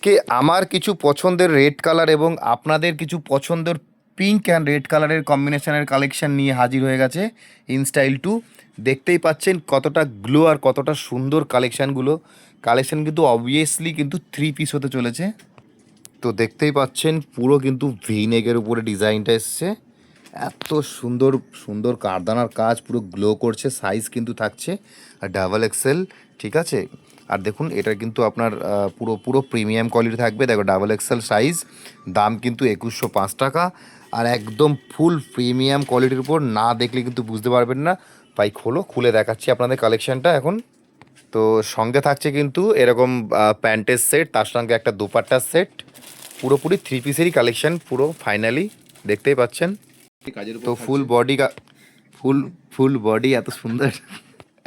আজকে আমার কিছু পছন্দের রেড কালার এবং আপনাদের কিছু পছন্দের পিঙ্ক অ্যান্ড রেড কালারের কম্বিনেশনের কালেকশন নিয়ে হাজির হয়ে গেছে ইনস্টাইল টু। দেখতেই পাচ্ছেন কতটা গ্লো আর কতটা সুন্দর কালেকশন কিন্তু অবভিয়াসলি কিন্তু থ্রি পিস হতে চলেছে। তো দেখতেই পাচ্ছেন পুরো কিন্তু ভি নেকের উপরে ডিজাইনটা এসছে, এত সুন্দর সুন্দর কারদানার কাজ, পুরো গ্লো করছে। সাইজ কিন্তু থাকছে আর ডাবল এক্সেল, ঠিক আছে। আর দেখুন এটা কিন্তু আপনার পুরো পুরো প্রিমিয়াম কোয়ালিটি থাকবে। দেখো ডাবল এক্সেল সাইজ, দাম কিন্তু 2105 টাকা। আর একদম ফুল প্রিমিয়াম কোয়ালিটির উপর, না দেখলে কিন্তু বুঝতে পারবেন না। ভাই খোলো, খুলে দেখাচ্ছি আপনাদের কালেকশানটা এখন। তো সঙ্গে থাকছে কিন্তু এরকম প্যান্টের সেট, তার সঙ্গে একটা দুপাট্টার সেট, পুরোপুরি থ্রি পিসেরই কালেকশন পুরো ফাইনালি দেখতেই পাচ্ছেন। তো ফুল ফুল বডি এত সুন্দর,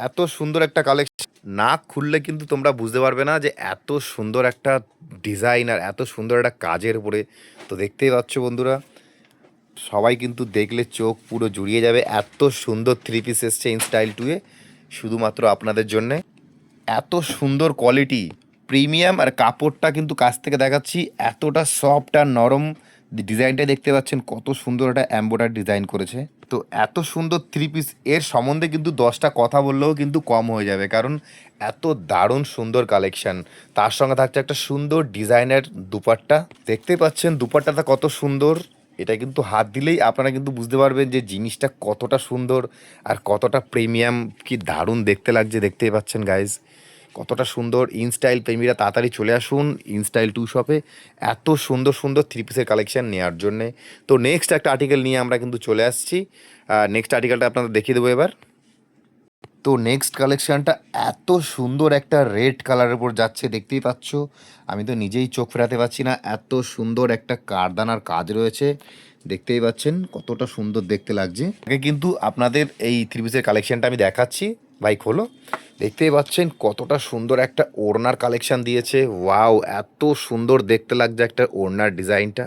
এত সুন্দর একটা কালেকশন, না খুললে কিন্তু তোমরা বুঝতে পারবে না যে এত সুন্দর একটা ডিজাইন আর এত সুন্দর একটা কাজের উপরে। তো দেখতেই পাচ্ছ বন্ধুরা, সবাই কিন্তু দেখলে চোখ পুরো জুড়িয়ে যাবে। এত সুন্দর থ্রি পিস এসছে ইনস্টাইল টুয়ে শুধুমাত্র আপনাদের জন্যে। এত সুন্দর কোয়ালিটি, প্রিমিয়াম, আর কাপড়টা কিন্তু কাছ থেকে দেখাচ্ছি এতটা সফট আর নরম। ডিজাইনটা দেখতে পাচ্ছেন কত সুন্দর একটা এমব্রয়ডারি ডিজাইন করেছে। তো এত সুন্দর থ্রি পিস এর সম্বন্ধে কিন্তু 10টা কথা বললেও কিন্তু কম হয়ে যাবে, কারণ এত দারুণ সুন্দর কালেকশন। তার সঙ্গে থাকছে একটা সুন্দর ডিজাইনের দুপাট্টা, দেখতে পাচ্ছেন দুপাট্টাটা কত সুন্দর। এটা কিন্তু হাত দিলেই আপনারা কিন্তু বুঝতে পারবেন যে জিনিসটা কতটা সুন্দর আর কতটা প্রিমিয়াম, কি দারুণ দেখতে লাগছে। দেখতেই পাচ্ছেন গাইজ কতটা সুন্দর। ইনস্টাইল প্রেমীরা তাড়াতাড়ি চলে আসুন ইনস্টাইল টু শপে এত সুন্দর সুন্দর থ্রি পিসের কালেকশান নেওয়ার জন্যে। তো নেক্সট একটা আর্টিকেল নিয়ে আমরা কিন্তু চলে আসছি। নেক্সট আর্টিকেলটা আপনাদের দেখিয়ে দেবো এবার। তো নেক্সট কালেকশানটা এত সুন্দর একটা রেড কালারের উপর যাচ্ছে, দেখতেই পাচ্ছ। আমি তো নিজেই চোখ ফেরাতে পারছি না, এত সুন্দর একটা কারদানার কাজ রয়েছে। দেখতেই পাচ্ছেন কতটা সুন্দর দেখতে লাগছে। আগে কিন্তু আপনাদের এই থ্রি পিসের কালেকশানটা আমি দেখাচ্ছি। ভাই খোলো, দেখতেই পাচ্ছেন কতটা সুন্দর একটা ওড়নার কালেকশান দিয়েছে। ওয়াও, এত সুন্দর দেখতে লাগছে একটা ওড়নার ডিজাইনটা।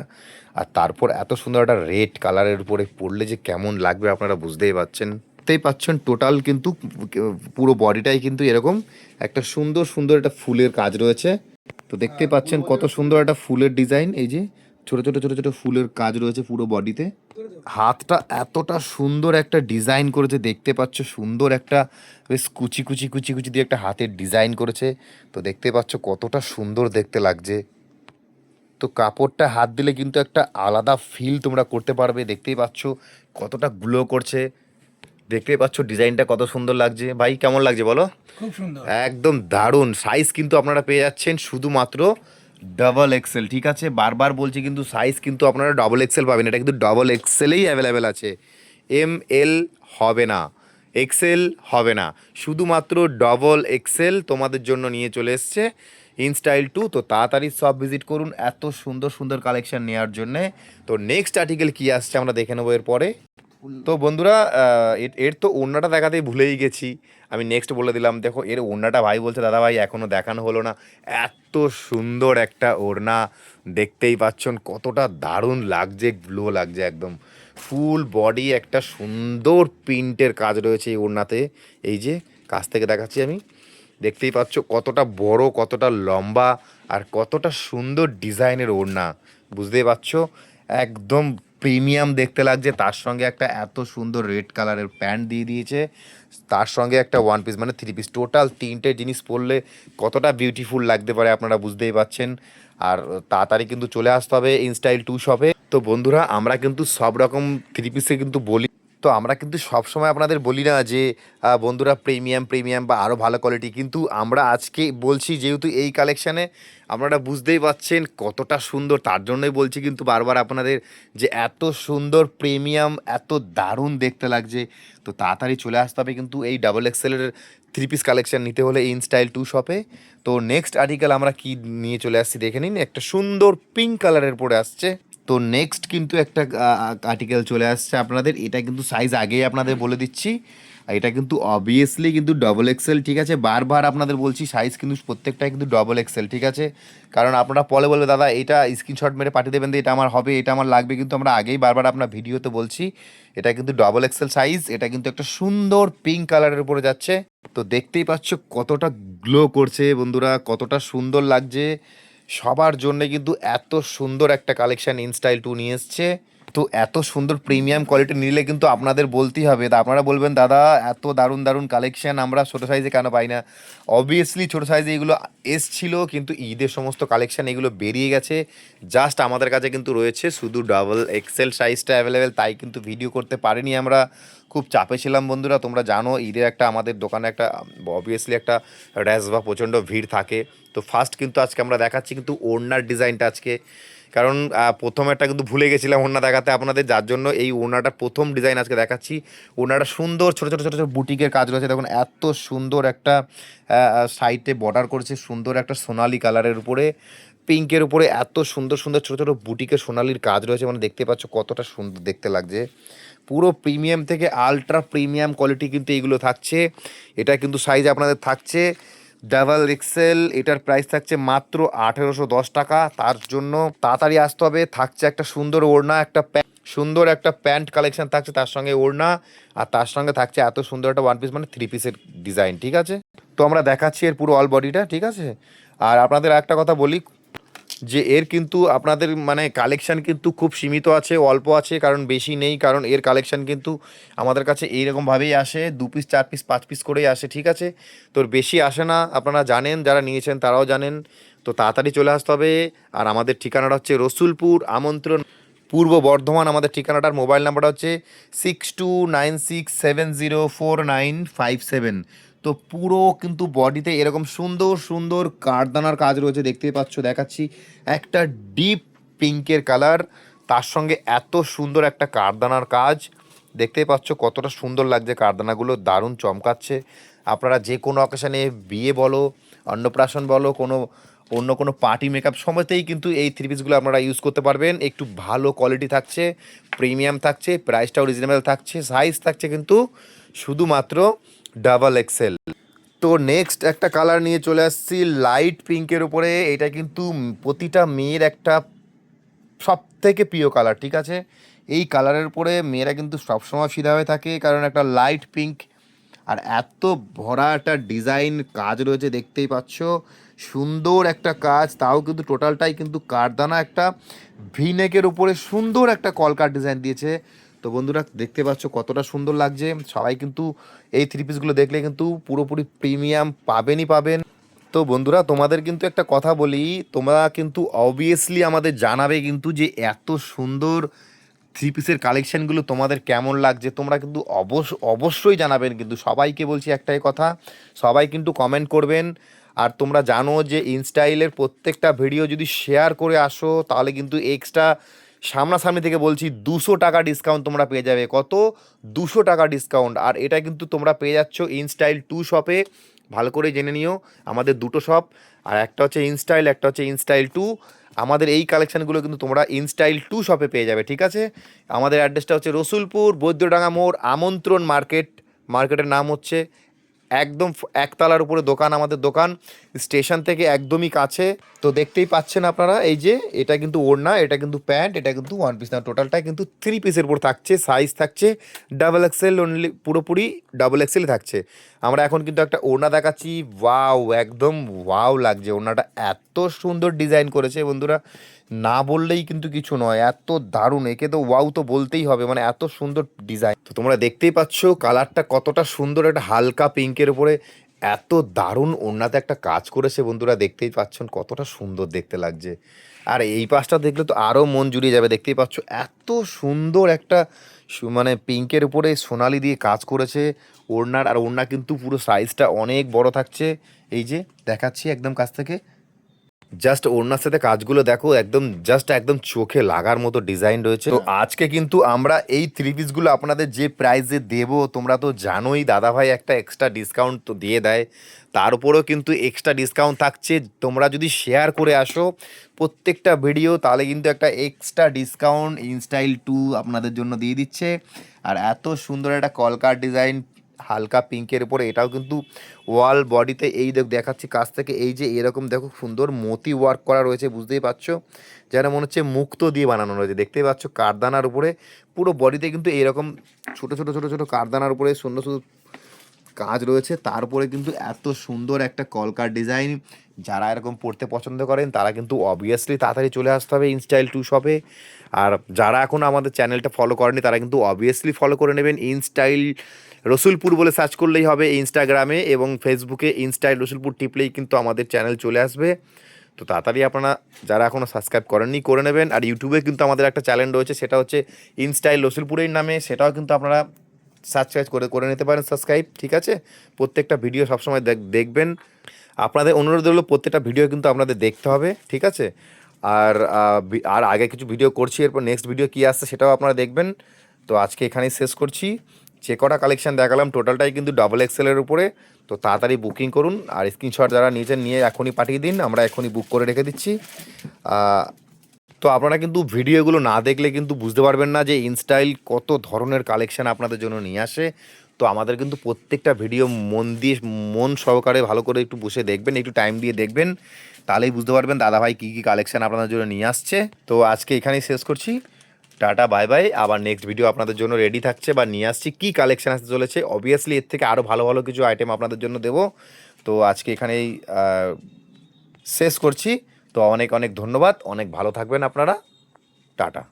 আর তারপর এত সুন্দর একটা রেড কালারের উপরে পরলে যে কেমন লাগবে আপনারা বুঝতেই পাচ্ছেন। দেখতেই পাচ্ছেন টোটাল কিন্তু পুরো বডিটাই কিন্তু এরকম একটা সুন্দর সুন্দর একটা ফুলের কাজ রয়েছে। তো দেখতেই পাচ্ছেন কত সুন্দর একটা ফুলের ডিজাইন, এই যে ছোট ছোট ছোট ছোট ফুলের কাজ রয়েছে পুরো বডিতে। হাতটা এতটা সুন্দর একটা ডিজাইন করেছে, দেখতে পাচ্ছ সুন্দর একটা বেশ কুচি কুচি কুচি কুচি দিয়ে একটা হাতের ডিজাইন করেছে। তো দেখতে পাচ্ছ কতটা সুন্দর দেখতে লাগছে। তো কাপড়টা হাত দিলে কিন্তু একটা আলাদা ফিল তোমরা করতে পারবে। দেখতেই পাচ্ছ কতটা গ্লো করছে, দেখতেই পাচ্ছ ডিজাইনটা কত সুন্দর লাগছে। ভাই কেমন লাগছে বলো? খুব সুন্দর। একদম দারুণ। সাইজ কিন্তু আপনারা পেয়ে যাচ্ছেন শুধুমাত্র ডাবল এক্সেল, ঠিক আছে। বারবার বলছি কিন্তু সাইজ কিন্তু আপনারা ডবল এক্সেল পাবেন, এটা কিন্তু ডবল এক্সেলেই অ্যাভেলেবেল আছে। এম এল হবে না, এক্সেল হবে না, শুধুমাত্র ডবল এক্সেল তোমাদের জন্য নিয়ে চলে এসছে ইনস্টাইল টু। তো তাড়াতাড়ি সব ভিজিট করুন এত সুন্দর সুন্দর কালেকশন নেওয়ার জন্যে। তো নেক্সট আর্টিকেল কী আসছে আমরা দেখে নেবো এর পরে। তো বন্ধুরা, এর তো ওড়নাটা দেখাতেই ভুলেই গেছি, আমি নেক্সট বলে দিলাম। দেখো এর ওড়নাটা ভাই বলছে দাদা ভাই এখনও দেখানো হলো না। এত সুন্দর একটা ওড়না, দেখতেই পাচ্ছেন কতটা দারুণ লাগছে, গ্লো লাগছে একদম। ফুল বডি একটা সুন্দর প্রিন্টের কাজ রয়েছে এই ওড়নাতে। এই যে কাছ থেকে দেখাচ্ছি আমি, দেখতেই পাচ্ছ কতটা বড়, কতটা লম্বা, আর কতটা সুন্দর ডিজাইনের ওড়না, বুঝতেই পারছো। একদম প্রিমিয়াম দেখতে লাগছে। তার সঙ্গে একটা এত সুন্দর রেড কালারের প্যান্ট দিয়ে দিয়েছে, তার সঙ্গে একটা ওয়ান পিস মানে থ্রি পিস, টোটাল তিনটে জিনিস পরলে কতটা বিউটিফুল লাগতে পারে আপনারা বুঝতেই পাচ্ছেন। আর তাড়াতাড়ি কিন্তু চলে আসতে হবে ইনস্টাইল টু শপে। তো বন্ধুরা আমরা কিন্তু সব রকম থ্রি পিসে কিন্তু বলি, তো আমরা কিন্তু সবসময় আপনাদের বলি না যে বন্ধুরা প্রিমিয়াম প্রিমিয়াম বা আরও ভালো কোয়ালিটি, কিন্তু আমরা আজকে বলছি যেহেতু এই কালেকশানে আপনারা বুঝতেই পাচ্ছেন কতটা সুন্দর, তার জন্যই বলছি কিন্তু বারবার আপনাদের যে এত সুন্দর প্রিমিয়াম, এত দারুণ দেখতে লাগছে। তো তাড়াতাড়ি চলে আসতে হবে কিন্তু এই ডাবল এক্সেলের থ্রি পিস কালেকশান নিতে হলে ইনস্টাইল টু শপে। তো নেক্সট আর্টিকেল আমরা কি নিয়ে চলে আসছি দেখে নিন। একটা সুন্দর পিঙ্ক কালারের পরে আসছে। তো নেক্সট কিন্তু একটা আর্টিকেল চলে আসছে আপনাদের, এটা কিন্তু সাইজ আগেই আপনাদের বলে দিচ্ছি। এটা কিন্তু অবভিয়াসলি কিন্তু ডবল এক্সেল, ঠিক আছে। বারবার আপনাদের বলছি সাইজ কিন্তু প্রত্যেকটাই কিন্তু ডবল এক্সেল, ঠিক আছে। কারণ আপনারা পরে বলবে দাদা এটা স্ক্রিনশট মেরে পাঠিয়ে দেবেন, এটা আমার হবে, এটা আমার লাগবে, কিন্তু আমরা আগেই বারবার আপনার ভিডিওতে বলছি এটা কিন্তু ডবল এক্সেল সাইজ। এটা কিন্তু একটা সুন্দর পিঙ্ক কালারের উপরে যাচ্ছে। তো দেখতেই পাচ্ছ কতটা গ্লো করছে বন্ধুরা, কতটা সুন্দর লাগছে। সবার জন্য কিন্তু এত সুন্দর একটা কালেকশন ইনস্টাইল 2 নিয়ে এসছে। তো এত সুন্দর প্রিমিয়াম কোয়ালিটি নিলে কিন্তু আপনাদের বলতেই হবে, তা আপনারা বলবেন দাদা এত দারুণ দারুণ কালেকশন আমরা ছোটো সাইজে কেন পাই না। অবভিয়াসলি ছোটো সাইজে এগুলো এসছিল, কিন্তু ঈদের সমস্ত কালেকশন এগুলো বেরিয়ে গেছে। জাস্ট আমাদের কাছে কিন্তু রয়েছে শুধু ডাবল এক্সেল সাইজটা অ্যাভেলেবেল, তাই কিন্তু ভিডিও করতে পারিনি আমরা, খুব চাপে ছিলাম বন্ধুরা। তোমরা জানো ঈদের একটা আমাদের দোকানে একটা অবভিয়াসলি একটা র্যাশ বা প্রচণ্ড ভিড় থাকে। তো ফার্স্ট কিন্তু আজকে আমরা দেখাচ্ছি কিন্তু ওড়নার ডিজাইনটা আজকে, কারণ প্রথম একটা কিন্তু ভুলে গেছিলাম ওড়না দেখাতে আপনাদের, যার জন্য এই ওড়নাটার প্রথম ডিজাইন আজকে দেখাচ্ছি। ওড়নাটা সুন্দর ছোটো ছোটো ছোটো ছোটো বুটিকের কাজ রয়েছে, দেখুন এত সুন্দর একটা সাইডে বর্ডার করেছে, সুন্দর একটা সোনালি কালারের উপরে পিঙ্কের উপরে এত সুন্দর সুন্দর ছোটো ছোটো বুটিকের সোনালির কাজ রয়েছে, মানে দেখতে পাচ্ছ কতটা সুন্দর দেখতে লাগছে। পুরো প্রিমিয়াম থেকে আলট্রা প্রিমিয়াম কোয়ালিটি কিন্তু এইগুলো থাকছে। এটা কিন্তু সাইজ আপনাদের থাকছে ডাবল এক্সেল, এটার প্রাইস থাকছে মাত্র 1810 টাকা। তার জন্য তাড়াতাড়ি আসতে হবে। থাকছে একটা সুন্দর ওড়না, একটা সুন্দর একটা প্যান্ট কালেকশন থাকছে, তার সঙ্গে ওড়না, আর তার সঙ্গে থাকছে এত সুন্দর একটা ওয়ান পিস মানে 3 পিসের ডিজাইন, ঠিক আছে। তো আমরা দেখাচ্ছি এর পুরো অল বডিটা, ঠিক আছে। আর আপনাদের একটা কথা বলি যে এর কিন্তু আপনাদের মানে কালেকশান কিন্তু খুব সীমিত আছে, অল্প আছে, কারণ বেশি নেই, কারণ এর কালেকশান কিন্তু আমাদের কাছে এইরকমভাবেই আসে, 2 পিস 4 পিস 5 পিস করেই আসে, ঠিক আছে। তোর বেশি আসে না, আপনারা জানেন, যারা নিয়েছেন তারাও জানেন। তো তাড়াতাড়ি চলে আসতে হবে। আর আমাদের ঠিকানাটা হচ্ছে রসুলপুর আমন্ত্রণ, পূর্ব বর্ধমান। আমাদের ঠিকানাটার মোবাইল নাম্বারটা হচ্ছে 6296704957। তো পুরো কিন্তু বডিতে এরকম সুন্দর সুন্দর কারদানার কাজ রয়েছে, দেখতেই পাচ্ছ, দেখাচ্ছি একটা ডিপ পিঙ্কের কালার, তার সঙ্গে এত সুন্দর একটা কারদানার কাজ, দেখতেই পাচ্ছ কতটা সুন্দর লাগছে, কারদানাগুলো দারুণ চমকাচ্ছে। আপনারা যে কোনো অকেশানে বিয়ে বলো, অন্নপ্রাশন বলো, অন্য কোনো পার্টি মেকআপ সময়তেই কিন্তু এই থ্রি পিসগুলো আপনারা ইউজ করতে পারবেন। একটু ভালো কোয়ালিটি থাকছে, প্রিমিয়াম থাকছে, প্রাইসটাও রিজনেবল থাকছে, সাইজ থাকছে কিন্তু শুধুমাত্র ডাবল এক্সেল। তো নেক্সট একটা কালার নিয়ে চলে আসছি লাইট পিঙ্কের উপরে। এটা কিন্তু প্রতিটা মেয়ের একটা সব থেকে প্রিয় কালার, ঠিক আছে। এই কালারের উপরে মেয়েরা কিন্তু সবসময় ফিদা হয়ে থাকে, কারণ একটা লাইট পিঙ্ক আর এত ভরা একটা ডিজাইন কাজ রয়েছে, দেখতেই পাচ্ছ সুন্দর একটা কাজ, তাও কিন্তু টোটালটাই কিন্তু কারদানা, একটা ভিনেকের উপরে সুন্দর একটা কলকার ডিজাইন দিয়েছে। তো বন্ধুরা দেখতে পাচ্ছ কতটা সুন্দর লাগছে। সবাই কিন্তু এই থ্রি পিসগুলো দেখলে কিন্তু পুরোপুরি প্রিমিয়াম পাবেনই পাবেন। তো বন্ধুরা তোমাদের কিন্তু একটা কথা বলি, তোমরা কিন্তু অবভিয়াসলি আমাদের জানাবে কিন্তু যে এত সুন্দর থ্রি পিসের কালেকশানগুলো তোমাদের কেমন লাগছে, তোমরা কিন্তু অবশ্যই জানাবেন। কিন্তু সবাইকে বলছি একটাই কথা, সবাই কিন্তু কমেন্ট করবেন। আর তোমরা জানো যে ইনস্টাইলের প্রত্যেকটা ভিডিও যদি শেয়ার করে আসো তাহলে কিন্তু এক্সট্রা সামনাসামনি থেকে বলছি 200 টাকা ডিসকাউন্ট তোমরা পেয়ে যাবে। কত? 200 টাকা ডিসকাউন্ট। আর এটা কিন্তু তোমরা পেয়ে যাচ্ছ ইনস্টাইল 2 শপে। ভালো করে জেনে নিও, আমাদের দুটো শপ, আর একটা হচ্ছে ইনস্টাইল, একটা হচ্ছে ইনস্টাইল 2। আমাদের এই কালেকশানগুলো কিন্তু তোমরা ইনস্টাইল 2 শপে পেয়ে যাবে, ঠিক আছে। আমাদের অ্যাড্রেসটা হচ্ছে রসুলপুর বৈদ্যডাঙ্গা মোড় আমন্ত্রণ মার্কেট, মার্কেটের নাম হচ্ছে একদম একতলার উপরে দোকান, আমাদের দোকান স্টেশন থেকে একদমই কাছে। তো দেখতেই পাচ্ছেন আপনারা, এই যে এটা কিন্তু ওড়না, এটা কিন্তু প্যান্ট, এটা কিন্তু ওয়ান পিস না, টোটালটা কিন্তু 3 পিসের উপর থাকছে। সাইজ থাকছে ডাবল এক্সেল, অনলি পুরোপুরি ডাবল এক্সেল থাকছে। আমরা এখন কিন্তু একটা ওড়না দেখাচ্ছি, ওয়াও, একদম ওয়াও লাগছে ওড়নাটা, এত সুন্দর ডিজাইন করেছে বন্ধুরা, না বললেই কিন্তু কিছু নয়, এত দারুণ, একে তো ওয়াও তো বলতেই হবে, মানে এত সুন্দর ডিজাইন। তো তোমরা দেখতেই পাচ্ছ কালারটা কতটা সুন্দর, একটা হালকা পিঙ্কের উপরে এত দারুণ ওড়নাতে একটা কাজ করেছে বন্ধুরা, দেখতেই পাচ্ছেন কতটা সুন্দর দেখতে লাগছে। আর এই পাশটা দেখলে তো আরও মন জুড়িয়ে যাবে, দেখতেই পাচ্ছ এত সুন্দর একটা মানে পিঙ্কের উপরে সোনালি দিয়ে কাজ করেছে ওড়নার। আর ওড়না কিন্তু পুরো সাইজটা অনেক বড় থাকছে, এই যে দেখাচ্ছি একদম কাছ থেকে, জাস্ট ওড়নার সাথে কাজগুলো দেখো, একদম জাস্ট একদম চোখে লাগার মতো ডিজাইন রয়েছে। তো আজকে কিন্তু আমরা এই থ্রি পিসগুলো আপনাদের যে প্রাইসে দেবো, তোমরা তো জানোই দাদাভাই একটা এক্সট্রা ডিসকাউন্ট তো দিয়ে দেয়, তার উপরেও কিন্তু এক্সট্রা ডিসকাউন্ট থাকছে। তোমরা যদি শেয়ার করে আসো প্রত্যেকটা ভিডিও, তাহলে কিন্তু একটা এক্সট্রা ডিসকাউন্ট ইনস্টাইল 2 আপনাদের জন্য দিয়ে দিচ্ছে। আর এত সুন্দর একটা কলকার ডিজাইন হালকা পিঙ্কের উপরে, এটাও কিন্তু ওয়াল বডিতে, এই দেখাচ্ছি কাছ থেকে, এই যে এরকম দেখো সুন্দর মতি ওয়ার্ক করা রয়েছে, বুঝতেই পারছো, যেন মনে হচ্ছে মুক্তো দিয়ে বানানো রয়েছে, দেখতেই পাচ্ছ কারদানার উপরে পুরো বডিতে কিন্তু এইরকম ছোটো ছোটো ছোটো ছোটো কারদানার উপরে সুন্দর সুন্দর কাজ রয়েছে, তারপরে কিন্তু এত সুন্দর একটা কলকার ডিজাইন। যারা এরকম পড়তে পছন্দ করেন তারা কিন্তু অবভিয়াসলি তাড়াতাড়ি চলে আসতে হবে ইনস্টাইল 2 শপে। আর যারা এখনও আমাদের চ্যানেলটা ফলো করেনি তারা কিন্তু অবভিয়াসলি ফলো করে নেবেন। ইনস্টাইল রসুলপুর বলে সার্চ করলেই হবে ইনস্টাগ্রামে এবং ফেসবুকে। ইনস্টাইল রসুলপুর টিপলেই কিন্তু আমাদের চ্যানেল চলে আসবে। তো তাড়াতাড়ি আপনারা যারা এখনও সাবস্ক্রাইব করেননি করে নেবেন। আর ইউটিউবে কিন্তু আমাদের একটা চ্যানেল রয়েছে, সেটা হচ্ছে ইনস্টাইল রসুলপুরের নামে, সেটাও কিন্তু আপনারা সাবস্ক্রাইব করে নিতে পারেন সাবস্ক্রাইব, ঠিক আছে। প্রত্যেকটা ভিডিও সবসময় দেখবেন। আপনাদের অনুরোধ হলো প্রত্যেকটা ভিডিও কিন্তু আপনাদের দেখতে হবে, ঠিক আছে। আর আর আগে কিছু ভিডিও করছি, এরপর নেক্সট ভিডিও কী আসছে সেটাও আপনারা দেখবেন। তো আজকে এখানেই শেষ করছি। যে কটা কালেকশান দেখালাম টোটালটাই কিন্তু ডাবল এক্সেলের উপরে। তো তাড়াতাড়ি বুকিং করুন আর স্ক্রিনশট যারা নিয়েছেন নিয়ে এখনই পাঠিয়ে দিন, আমরা এখনই বুক করে রেখে দিচ্ছি। তো আপনারা কিন্তু ভিডিওগুলো না দেখলে কিন্তু বুঝতে পারবেন না যে ইনস্টাইল কত ধরনের কালেকশান আপনাদের জন্য নিয়ে আসে। তো আমাদের কিন্তু প্রত্যেকটা ভিডিও মন সহকারে ভালো করে একটু বসে দেখবেন, একটু টাইম দিয়ে দেখবেন, তাহলেই বুঝতে পারবেন দাদাভাই কী কী কালেকশান আপনাদের জন্য নিয়ে আসছে। তো আজকে এখানেই শেষ করছি। Tata bye bye. আবার নেক্সট ভিডিও আপনাদের জন্য রেডি থাকছে বা নিয়ে আসছি কী কালেকশান আসতে চলেছে। অবভিয়াসলি এর থেকে আরও ভালো ভালো কিছু আইটেম আপনাদের জন্য দেবো। তো আজকে এখানেই শেষ করছি। তো অনেক অনেক ধন্যবাদ, অনেক ভালো থাকবেন আপনারা। টাটা।